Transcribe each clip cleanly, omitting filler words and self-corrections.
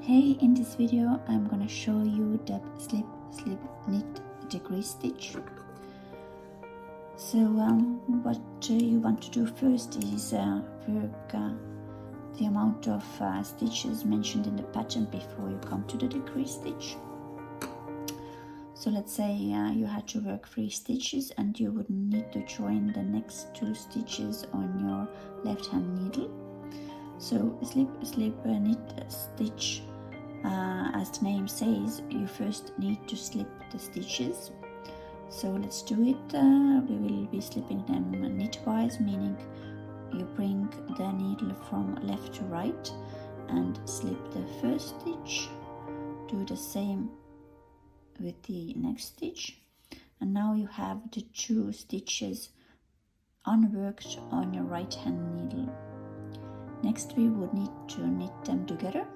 Hey, in this video I'm gonna show you the slip knit decrease stitch. So what you want to do first is work the amount of stitches mentioned in the pattern before you come to the decrease stitch. So let's say you had to work 3 stitches and you would need to join the next 2 stitches on your left hand needle. So slip knit stitch, as the name says, you first need to slip the stitches. So let's do it. We will be slipping them knitwise, meaning you bring the needle from left to right and slip the first stitch. Do the same with the next stitch, and now you have the 2 stitches unworked on your right hand needle. Next we would need to knit them together.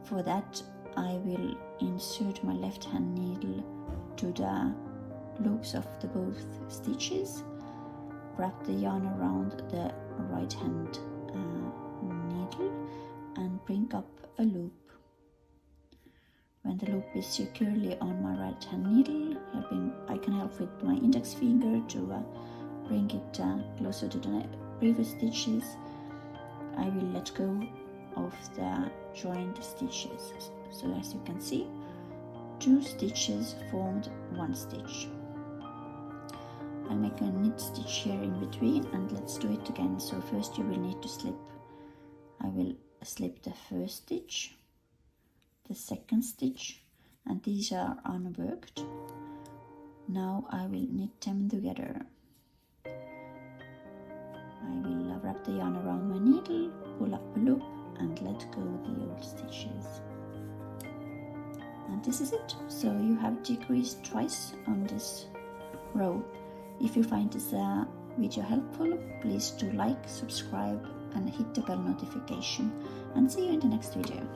For that I will insert my left hand needle to the loops of the both stitches, wrap the yarn around the right hand needle and bring up a loop. When the loop is securely on my right hand needle, I can help with my index finger to bring it closer to the previous stitches. I will let go of the joined stitches. So as you can see, 2 stitches formed 1 stitch. I'll make a knit stitch here in between, and let's do it again. So first you will need to slip. I will slip the first stitch, the second stitch, and these are unworked. Now I will knit them together. I will wrap the yarn around my needle, pull up a loop and let go the old stitches. And this is it. So you have decreased twice on this row. If you find this video helpful, please do like, subscribe and hit the bell notification, and see you in the next video.